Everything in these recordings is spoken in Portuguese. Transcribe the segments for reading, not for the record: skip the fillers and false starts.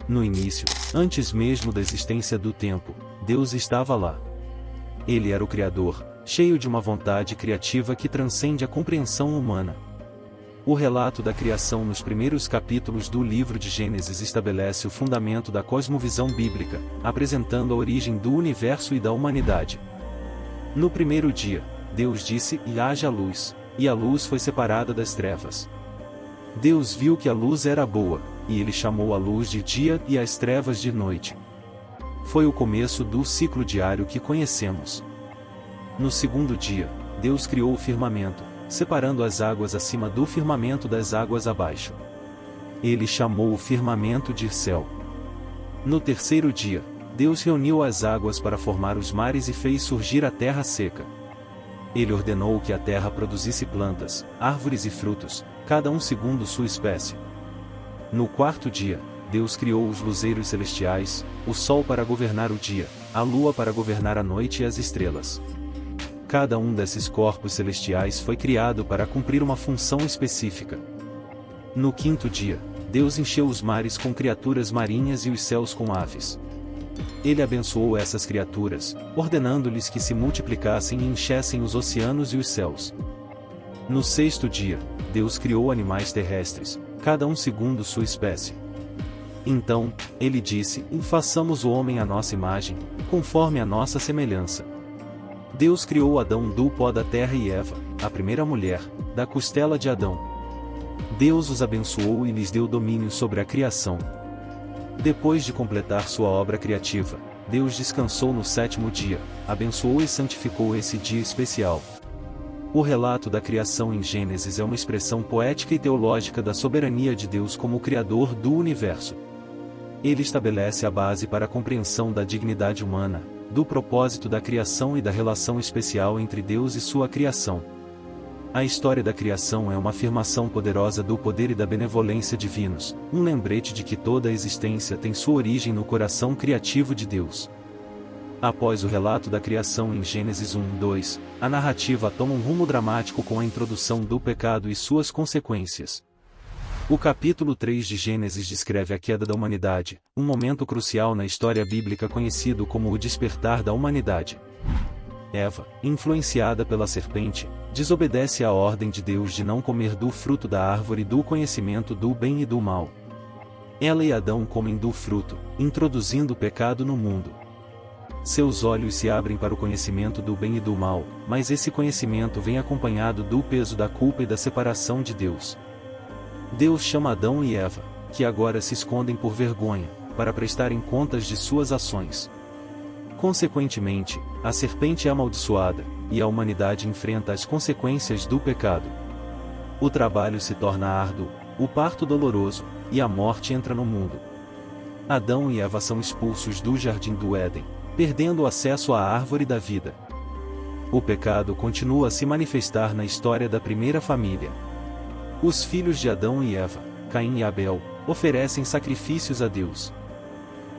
No início, antes mesmo da existência do tempo, Deus estava lá. Ele era o Criador, cheio de uma vontade criativa que transcende a compreensão humana. O relato da criação nos primeiros capítulos do livro de Gênesis estabelece o fundamento da cosmovisão bíblica, apresentando a origem do universo e da humanidade. No primeiro dia, Deus disse: "E haja luz", e a luz foi separada das trevas. Deus viu que a luz era boa, e ele chamou a luz de dia e as trevas de noite. Foi o começo do ciclo diário que conhecemos. No segundo dia, Deus criou o firmamento, separando as águas acima do firmamento das águas abaixo. Ele chamou o firmamento de céu. No terceiro dia, Deus reuniu as águas para formar os mares e fez surgir a terra seca. Ele ordenou que a terra produzisse plantas, árvores e frutos, cada um segundo sua espécie. No quarto dia, Deus criou os luzeiros celestiais, o sol para governar o dia, a lua para governar a noite e as estrelas. Cada um desses corpos celestiais foi criado para cumprir uma função específica. No quinto dia, Deus encheu os mares com criaturas marinhas e os céus com aves. Ele abençoou essas criaturas, ordenando-lhes que se multiplicassem e enchessem os oceanos e os céus. No sexto dia, Deus criou animais terrestres, cada um segundo sua espécie. Então, ele disse: "E façamos o homem à nossa imagem, conforme a nossa semelhança." Deus criou Adão do pó da terra e Eva, a primeira mulher, da costela de Adão. Deus os abençoou e lhes deu domínio sobre a criação. Depois de completar sua obra criativa, Deus descansou no sétimo dia, abençoou e santificou esse dia especial. O relato da criação em Gênesis é uma expressão poética e teológica da soberania de Deus como o Criador do universo. Ele estabelece a base para a compreensão da dignidade humana, do propósito da criação e da relação especial entre Deus e sua criação. A história da criação é uma afirmação poderosa do poder e da benevolência divinos, um lembrete de que toda a existência tem sua origem no coração criativo de Deus. Após o relato da criação em Gênesis 1:2, a narrativa toma um rumo dramático com a introdução do pecado e suas consequências. O capítulo 3 de Gênesis descreve a queda da humanidade, um momento crucial na história bíblica conhecido como o despertar da humanidade. Eva, influenciada pela serpente, desobedece à ordem de Deus de não comer do fruto da árvore do conhecimento do bem e do mal. Ela e Adão comem do fruto, introduzindo o pecado no mundo. Seus olhos se abrem para o conhecimento do bem e do mal, mas esse conhecimento vem acompanhado do peso da culpa e da separação de Deus. Deus chama Adão e Eva, que agora se escondem por vergonha, para prestarem contas de suas ações. Consequentemente, a serpente é amaldiçoada, e a humanidade enfrenta as consequências do pecado. O trabalho se torna árduo, o parto doloroso, e a morte entra no mundo. Adão e Eva são expulsos do jardim do Éden, perdendo o acesso à árvore da vida. O pecado continua a se manifestar na história da primeira família. Os filhos de Adão e Eva, Caim e Abel, oferecem sacrifícios a Deus.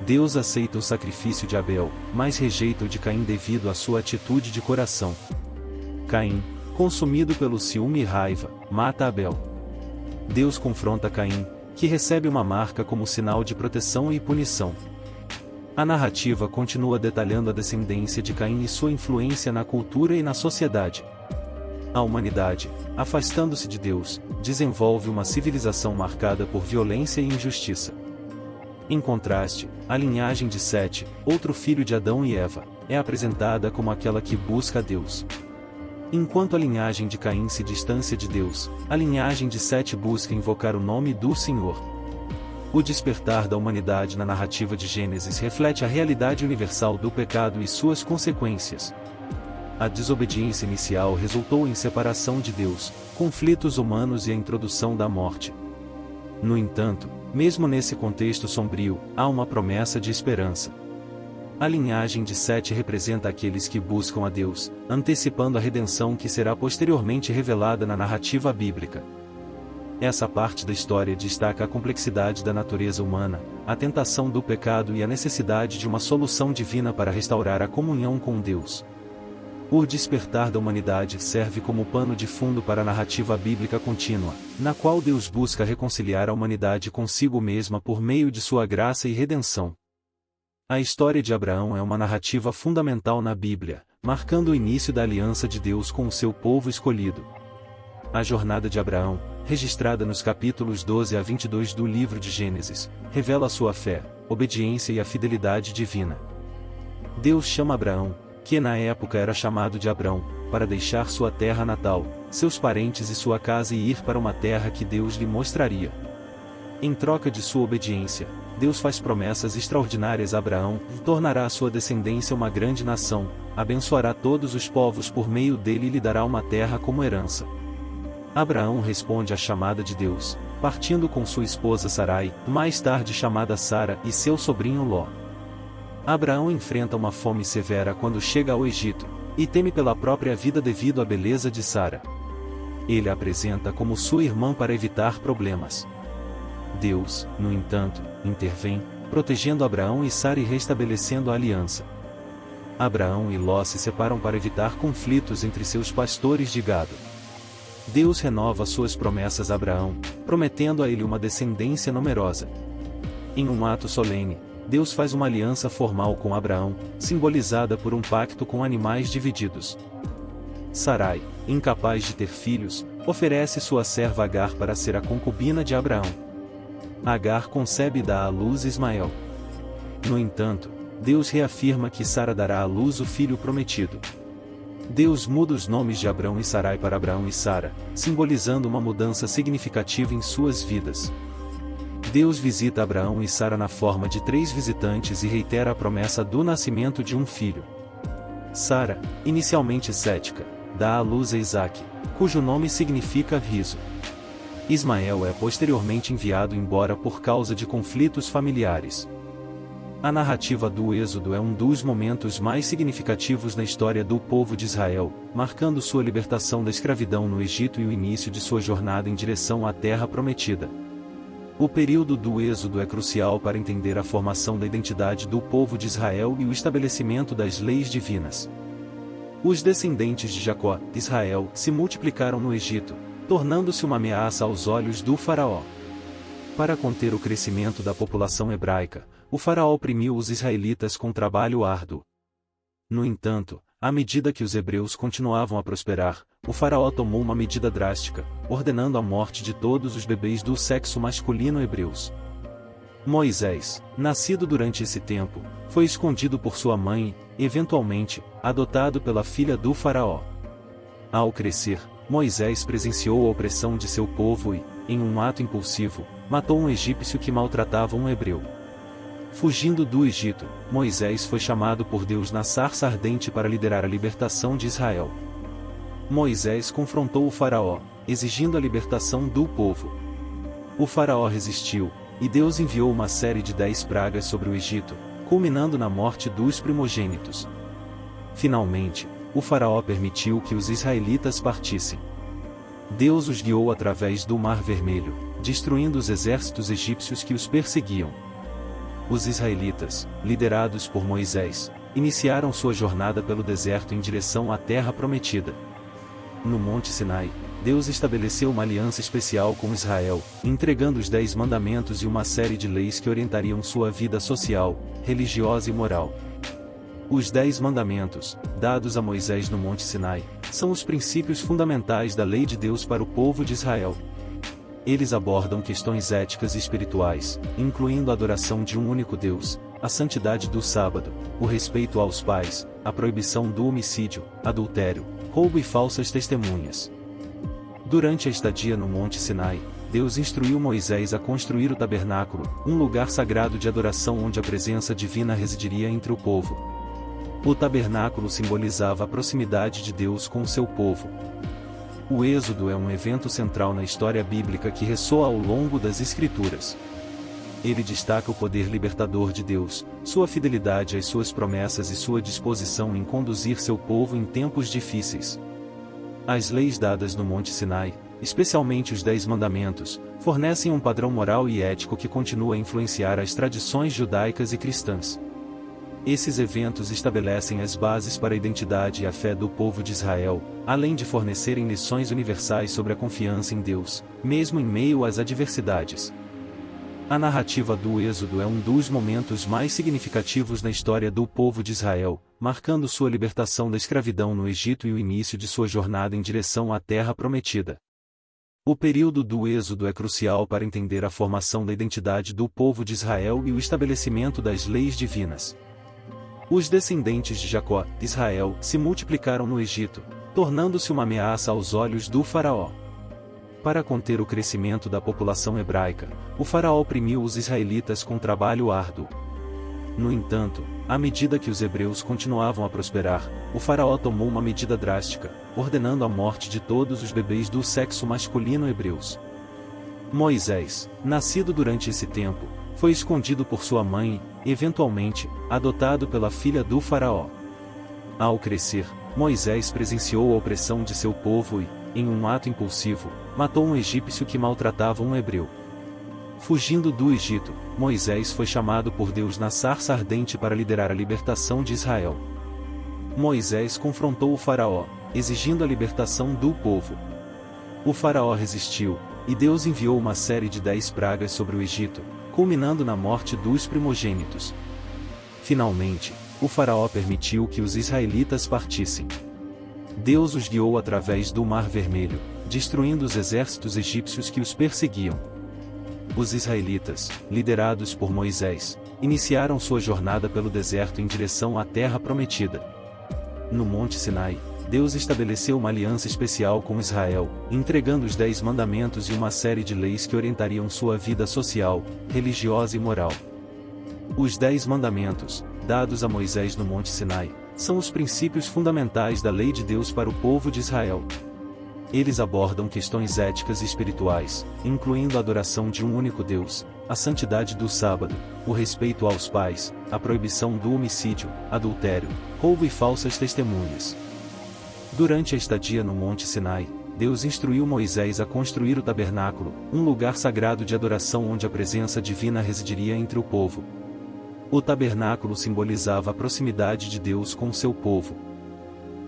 Deus aceita o sacrifício de Abel, mas rejeita o de Caim devido à sua atitude de coração. Caim, consumido pelo ciúme e raiva, mata Abel. Deus confronta Caim, que recebe uma marca como sinal de proteção e punição. A narrativa continua detalhando a descendência de Caim e sua influência na cultura e na sociedade. A humanidade, afastando-se de Deus, desenvolve uma civilização marcada por violência e injustiça. Em contraste, a linhagem de Sete, outro filho de Adão e Eva, é apresentada como aquela que busca a Deus. Enquanto a linhagem de Caim se distancia de Deus, a linhagem de Sete busca invocar o nome do Senhor. O despertar da humanidade na narrativa de Gênesis reflete a realidade universal do pecado e suas consequências. A desobediência inicial resultou em separação de Deus, conflitos humanos e a introdução da morte. No entanto, mesmo nesse contexto sombrio, há uma promessa de esperança. A linhagem de Sete representa aqueles que buscam a Deus, antecipando a redenção que será posteriormente revelada na narrativa bíblica. Essa parte da história destaca a complexidade da natureza humana, a tentação do pecado e a necessidade de uma solução divina para restaurar a comunhão com Deus. O despertar da humanidade serve como pano de fundo para a narrativa bíblica contínua, na qual Deus busca reconciliar a humanidade consigo mesma por meio de sua graça e redenção. A história de Abraão é uma narrativa fundamental na Bíblia, marcando o início da aliança de Deus com o seu povo escolhido. A jornada de Abraão, registrada nos capítulos 12 a 22 do livro de Gênesis, revela a sua fé, obediência e a fidelidade divina. Deus chama Abraão, que na época era chamado de Abrão, para deixar sua terra natal, seus parentes e sua casa e ir para uma terra que Deus lhe mostraria. Em troca de sua obediência, Deus faz promessas extraordinárias a Abraão, tornará a sua descendência uma grande nação, abençoará todos os povos por meio dele e lhe dará uma terra como herança. Abraão responde à chamada de Deus, partindo com sua esposa Sarai, mais tarde chamada Sara, e seu sobrinho Ló. Abraão enfrenta uma fome severa quando chega ao Egito, e teme pela própria vida devido à beleza de Sara. Ele a apresenta como sua irmã para evitar problemas. Deus, no entanto, intervém, protegendo Abraão e Sara e restabelecendo a aliança. Abraão e Ló se separam para evitar conflitos entre seus pastores de gado. Deus renova suas promessas a Abraão, prometendo a ele uma descendência numerosa. Em um ato solene, Deus faz uma aliança formal com Abraão, simbolizada por um pacto com animais divididos. Sarai, incapaz de ter filhos, oferece sua serva Agar para ser a concubina de Abraão. Agar concebe e dá à luz Ismael. No entanto, Deus reafirma que Sara dará à luz o filho prometido. Deus muda os nomes de Abrão e Sarai para Abraão e Sara, simbolizando uma mudança significativa em suas vidas. Deus visita Abraão e Sara na forma de 3 visitantes e reitera a promessa do nascimento de um filho. Sara, inicialmente cética, dá à luz a Isaque, cujo nome significa riso. Ismael é posteriormente enviado embora por causa de conflitos familiares. A narrativa do Êxodo é um dos momentos mais significativos na história do povo de Israel, marcando sua libertação da escravidão no Egito e o início de sua jornada em direção à Terra Prometida. O período do Êxodo é crucial para entender a formação da identidade do povo de Israel e o estabelecimento das leis divinas. Os descendentes de Jacó, Israel, se multiplicaram no Egito, tornando-se uma ameaça aos olhos do faraó. Para conter o crescimento da população hebraica, o faraó oprimiu os israelitas com trabalho árduo. No entanto, à medida que os hebreus continuavam a prosperar, o faraó tomou uma medida drástica, ordenando a morte de todos os bebês do sexo masculino hebreus. Moisés, nascido durante esse tempo, foi escondido por sua mãe e, eventualmente, adotado pela filha do faraó. Ao crescer, Moisés presenciou a opressão de seu povo e, em um ato impulsivo, matou um egípcio que maltratava um hebreu. Fugindo do Egito, Moisés foi chamado por Deus na sarça ardente para liderar a libertação de Israel. Moisés confrontou o faraó, exigindo a libertação do povo. O faraó resistiu, e Deus enviou uma série de 10 pragas sobre o Egito, culminando na morte dos primogênitos. Finalmente, o faraó permitiu que os israelitas partissem. Deus os guiou através do Mar Vermelho, destruindo os exércitos egípcios que os perseguiam. Os israelitas, liderados por Moisés, iniciaram sua jornada pelo deserto em direção à Terra Prometida. No Monte Sinai, Deus estabeleceu uma aliança especial com Israel, entregando os 10 mandamentos e uma série de leis que orientariam sua vida social, religiosa e moral. Os 10 mandamentos, dados a Moisés no Monte Sinai, são os princípios fundamentais da lei de Deus para o povo de Israel. Eles abordam questões éticas e espirituais, incluindo a adoração de um único Deus, a santidade do sábado, o respeito aos pais, a proibição do homicídio, adultério, roubo e falsas testemunhas. Durante a estadia no Monte Sinai, Deus instruiu Moisés a construir o tabernáculo, um lugar sagrado de adoração onde a presença divina residiria entre o povo. O tabernáculo simbolizava a proximidade de Deus com seu povo. O Êxodo é um evento central na história bíblica que ressoa ao longo das Escrituras. Ele destaca o poder libertador de Deus, sua fidelidade às suas promessas e sua disposição em conduzir seu povo em tempos difíceis. As leis dadas no Monte Sinai, especialmente os 10 mandamentos, fornecem um padrão moral e ético que continua a influenciar as tradições judaicas e cristãs. Esses eventos estabelecem as bases para a identidade e a fé do povo de Israel, além de fornecerem lições universais sobre a confiança em Deus, mesmo em meio às adversidades. A narrativa do Êxodo é um dos momentos mais significativos na história do povo de Israel, marcando sua libertação da escravidão no Egito e o início de sua jornada em direção à Terra Prometida. O período do Êxodo é crucial para entender a formação da identidade do povo de Israel e o estabelecimento das leis divinas. Os descendentes de Jacó, Israel, se multiplicaram no Egito, tornando-se uma ameaça aos olhos do faraó. Para conter o crescimento da população hebraica, o faraó oprimiu os israelitas com trabalho árduo. No entanto, à medida que os hebreus continuavam a prosperar, o faraó tomou uma medida drástica, ordenando a morte de todos os bebês do sexo masculino hebreus. Moisés, nascido durante esse tempo, foi escondido por sua mãe e, eventualmente, adotado pela filha do faraó. Ao crescer, Moisés presenciou a opressão de seu povo e, em um ato impulsivo, matou um egípcio que maltratava um hebreu. Fugindo do Egito, Moisés foi chamado por Deus na sarça ardente para liderar a libertação de Israel. Moisés confrontou o faraó, exigindo a libertação do povo. O faraó resistiu, e Deus enviou uma série de 10 pragas sobre o Egito, culminando na morte dos primogênitos. Finalmente, o faraó permitiu que os israelitas partissem. Deus os guiou através do Mar Vermelho, destruindo os exércitos egípcios que os perseguiam. Os israelitas, liderados por Moisés, iniciaram sua jornada pelo deserto em direção à Terra Prometida. No Monte Sinai, Deus estabeleceu uma aliança especial com Israel, entregando os 10 mandamentos e uma série de leis que orientariam sua vida social, religiosa e moral. Os 10 mandamentos, dados a Moisés no Monte Sinai, são os princípios fundamentais da lei de Deus para o povo de Israel. Eles abordam questões éticas e espirituais, incluindo a adoração de um único Deus, a santidade do sábado, o respeito aos pais, a proibição do homicídio, adultério, roubo e falsas testemunhas. Durante a estadia no Monte Sinai, Deus instruiu Moisés a construir o tabernáculo, um lugar sagrado de adoração onde a presença divina residiria entre o povo. O tabernáculo simbolizava a proximidade de Deus com seu povo.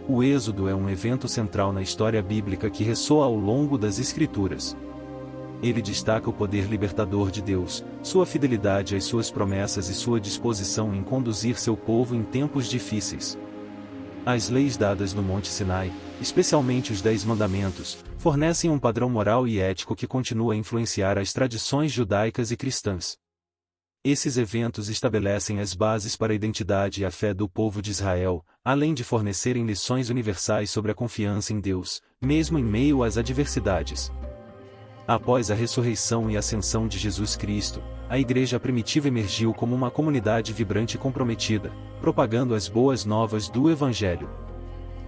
O Êxodo é um evento central na história bíblica que ressoa ao longo das Escrituras. Ele destaca o poder libertador de Deus, sua fidelidade às suas promessas e sua disposição em conduzir seu povo em tempos difíceis. As leis dadas no Monte Sinai, especialmente os 10 mandamentos, fornecem um padrão moral e ético que continua a influenciar as tradições judaicas e cristãs. Esses eventos estabelecem as bases para a identidade e a fé do povo de Israel, além de fornecerem lições universais sobre a confiança em Deus, mesmo em meio às adversidades. Após a ressurreição e ascensão de Jesus Cristo, a igreja primitiva emergiu como uma comunidade vibrante e comprometida, propagando as boas novas do Evangelho.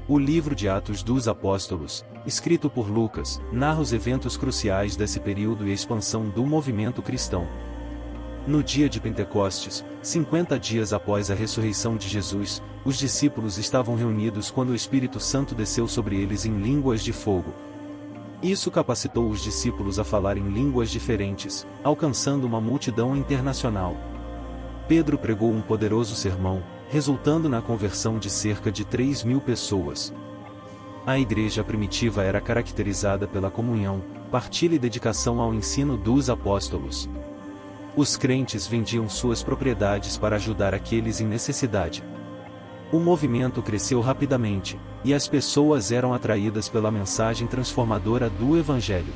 O livro de Atos dos Apóstolos, escrito por Lucas, narra os eventos cruciais desse período e a expansão do movimento cristão. No dia de Pentecostes, 50 dias após a ressurreição de Jesus, os discípulos estavam reunidos quando o Espírito Santo desceu sobre eles em línguas de fogo. Isso capacitou os discípulos a falar em línguas diferentes, alcançando uma multidão internacional. Pedro pregou um poderoso sermão, resultando na conversão de cerca de 3.000 pessoas. A igreja primitiva era caracterizada pela comunhão, partilha e dedicação ao ensino dos apóstolos. Os crentes vendiam suas propriedades para ajudar aqueles em necessidade. O movimento cresceu rapidamente, e as pessoas eram atraídas pela mensagem transformadora do Evangelho.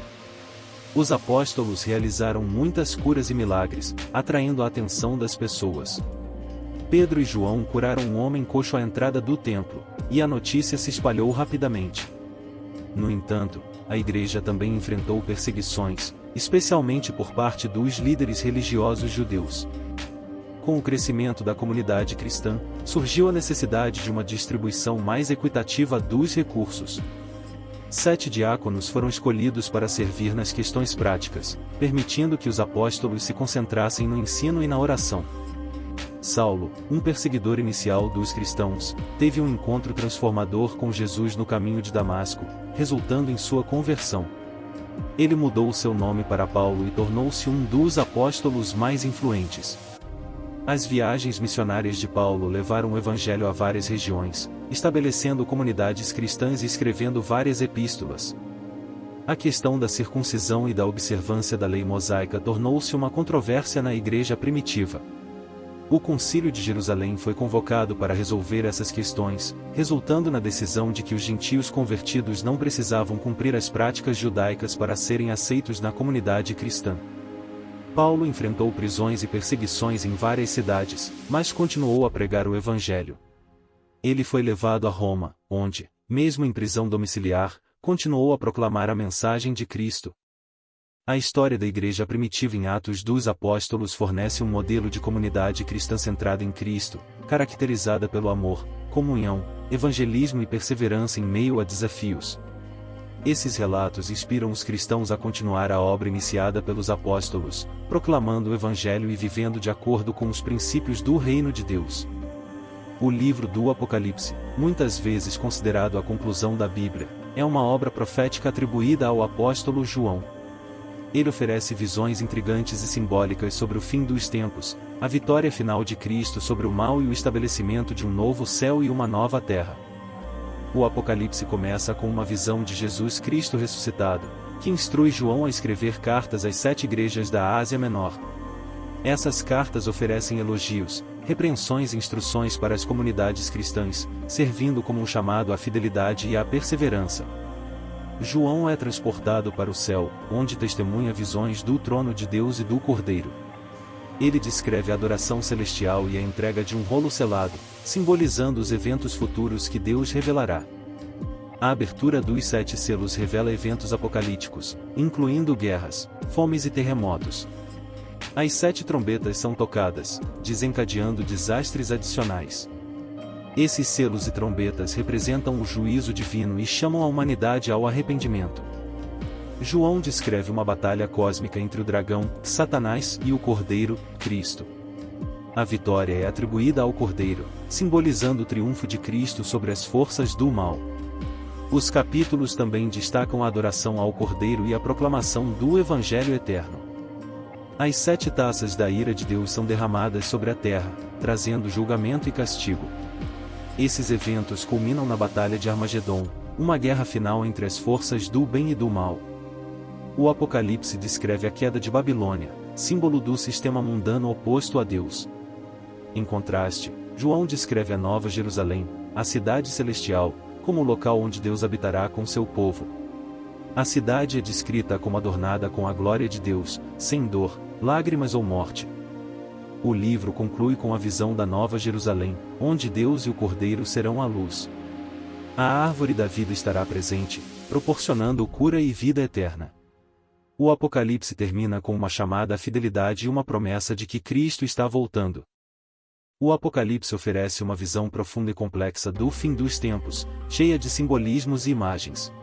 Os apóstolos realizaram muitas curas e milagres, atraindo a atenção das pessoas. Pedro e João curaram um homem coxo à entrada do templo, e a notícia se espalhou rapidamente. No entanto, a igreja também enfrentou perseguições, especialmente por parte dos líderes religiosos judeus. Com o crescimento da comunidade cristã, surgiu a necessidade de uma distribuição mais equitativa dos recursos. 7 diáconos foram escolhidos para servir nas questões práticas, permitindo que os apóstolos se concentrassem no ensino e na oração. Saulo, um perseguidor inicial dos cristãos, teve um encontro transformador com Jesus no caminho de Damasco, resultando em sua conversão. Ele mudou seu nome para Paulo e tornou-se um dos apóstolos mais influentes. As viagens missionárias de Paulo levaram o evangelho a várias regiões, estabelecendo comunidades cristãs e escrevendo várias epístolas. A questão da circuncisão e da observância da lei mosaica tornou-se uma controvérsia na igreja primitiva. O Concílio de Jerusalém foi convocado para resolver essas questões, resultando na decisão de que os gentios convertidos não precisavam cumprir as práticas judaicas para serem aceitos na comunidade cristã. Paulo enfrentou prisões e perseguições em várias cidades, mas continuou a pregar o evangelho. Ele foi levado a Roma, onde, mesmo em prisão domiciliar, continuou a proclamar a mensagem de Cristo. A história da igreja primitiva em Atos dos Apóstolos fornece um modelo de comunidade cristã centrada em Cristo, caracterizada pelo amor, comunhão, evangelismo e perseverança em meio a desafios. Esses relatos inspiram os cristãos a continuar a obra iniciada pelos apóstolos, proclamando o evangelho e vivendo de acordo com os princípios do reino de Deus. O livro do Apocalipse, muitas vezes considerado a conclusão da Bíblia, é uma obra profética atribuída ao apóstolo João. Ele oferece visões intrigantes e simbólicas sobre o fim dos tempos, a vitória final de Cristo sobre o mal e o estabelecimento de um novo céu e uma nova terra. O Apocalipse começa com uma visão de Jesus Cristo ressuscitado, que instrui João a escrever cartas às 7 igrejas da Ásia Menor. Essas cartas oferecem elogios, repreensões e instruções para as comunidades cristãs, servindo como um chamado à fidelidade e à perseverança. João é transportado para o céu, onde testemunha visões do trono de Deus e do Cordeiro. Ele descreve a adoração celestial e a entrega de um rolo selado, simbolizando os eventos futuros que Deus revelará. A abertura dos 7 selos revela eventos apocalípticos, incluindo guerras, fomes e terremotos. As 7 trombetas são tocadas, desencadeando desastres adicionais. Esses selos e trombetas representam o juízo divino e chamam a humanidade ao arrependimento. João descreve uma batalha cósmica entre o dragão, Satanás, e o Cordeiro, Cristo. A vitória é atribuída ao Cordeiro, simbolizando o triunfo de Cristo sobre as forças do mal. Os capítulos também destacam a adoração ao Cordeiro e a proclamação do Evangelho eterno. As 7 taças da ira de Deus são derramadas sobre a terra, trazendo julgamento e castigo. Esses eventos culminam na Batalha de Armagedon, uma guerra final entre as forças do bem e do mal. O Apocalipse descreve a queda de Babilônia, símbolo do sistema mundano oposto a Deus. Em contraste, João descreve a Nova Jerusalém, a cidade celestial, como o local onde Deus habitará com seu povo. A cidade é descrita como adornada com a glória de Deus, sem dor, lágrimas ou morte. O livro conclui com a visão da Nova Jerusalém, onde Deus e o Cordeiro serão a luz. A árvore da vida estará presente, proporcionando cura e vida eterna. O Apocalipse termina com uma chamada à fidelidade e uma promessa de que Cristo está voltando. O Apocalipse oferece uma visão profunda e complexa do fim dos tempos, cheia de simbolismos e imagens.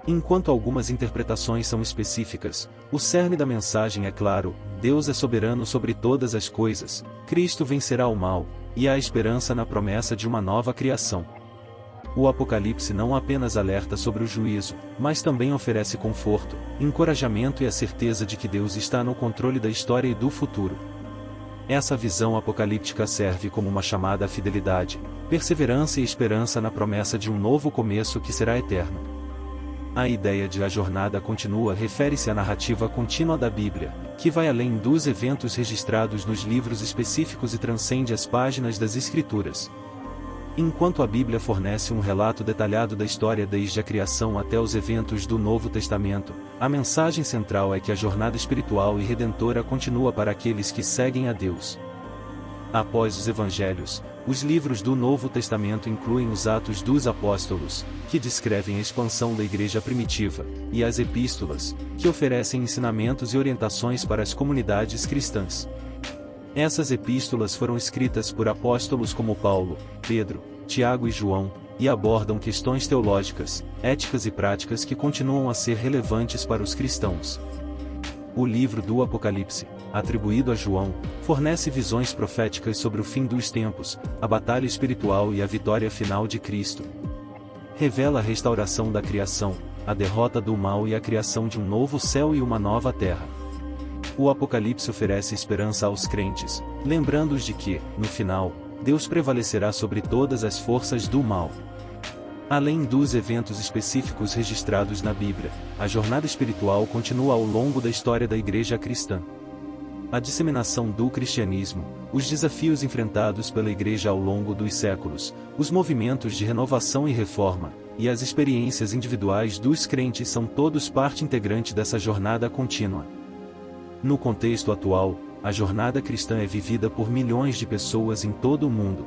Enquanto algumas interpretações são específicas, o cerne da mensagem é claro: Deus é soberano sobre todas as coisas, Cristo vencerá o mal, e há esperança na promessa de uma nova criação. O Apocalipse não apenas alerta sobre o juízo, mas também oferece conforto, encorajamento e a certeza de que Deus está no controle da história e do futuro. Essa visão apocalíptica serve como uma chamada à fidelidade, perseverança e esperança na promessa de um novo começo que será eterno. A ideia de a jornada continua refere-se à narrativa contínua da Bíblia, que vai além dos eventos registrados nos livros específicos e transcende as páginas das Escrituras. Enquanto a Bíblia fornece um relato detalhado da história desde a criação até os eventos do Novo Testamento, a mensagem central é que a jornada espiritual e redentora continua para aqueles que seguem a Deus. Após os Evangelhos, os livros do Novo Testamento incluem os Atos dos Apóstolos, que descrevem a expansão da igreja primitiva, e as Epístolas, que oferecem ensinamentos e orientações para as comunidades cristãs. Essas epístolas foram escritas por apóstolos como Paulo, Pedro, Tiago e João, e abordam questões teológicas, éticas e práticas que continuam a ser relevantes para os cristãos. O livro do Apocalipse, atribuído a João, fornece visões proféticas sobre o fim dos tempos, a batalha espiritual e a vitória final de Cristo. Revela a restauração da criação, a derrota do mal e a criação de um novo céu e uma nova terra. O Apocalipse oferece esperança aos crentes, lembrando-os de que, no final, Deus prevalecerá sobre todas as forças do mal. Além dos eventos específicos registrados na Bíblia, a jornada espiritual continua ao longo da história da Igreja cristã. A disseminação do cristianismo, os desafios enfrentados pela Igreja ao longo dos séculos, os movimentos de renovação e reforma, e as experiências individuais dos crentes são todos parte integrante dessa jornada contínua. No contexto atual, a jornada cristã é vivida por milhões de pessoas em todo o mundo.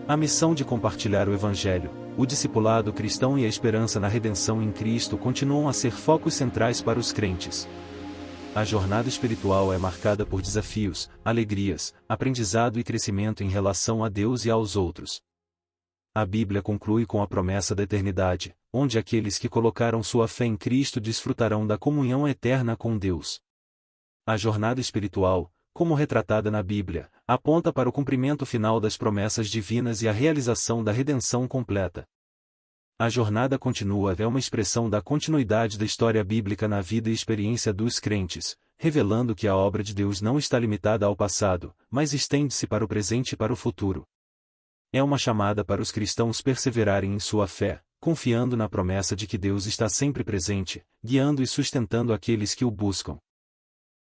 A missão de compartilhar o Evangelho, o discipulado cristão e a esperança na redenção em Cristo continuam a ser focos centrais para os crentes. A jornada espiritual é marcada por desafios, alegrias, aprendizado e crescimento em relação a Deus e aos outros. A Bíblia conclui com a promessa da eternidade, onde aqueles que colocaram sua fé em Cristo desfrutarão da comunhão eterna com Deus. A jornada espiritual, como retratada na Bíblia, aponta para o cumprimento final das promessas divinas e a realização da redenção completa. A jornada continua é uma expressão da continuidade da história bíblica na vida e experiência dos crentes, revelando que a obra de Deus não está limitada ao passado, mas estende-se para o presente e para o futuro. É uma chamada para os cristãos perseverarem em sua fé, confiando na promessa de que Deus está sempre presente, guiando e sustentando aqueles que o buscam.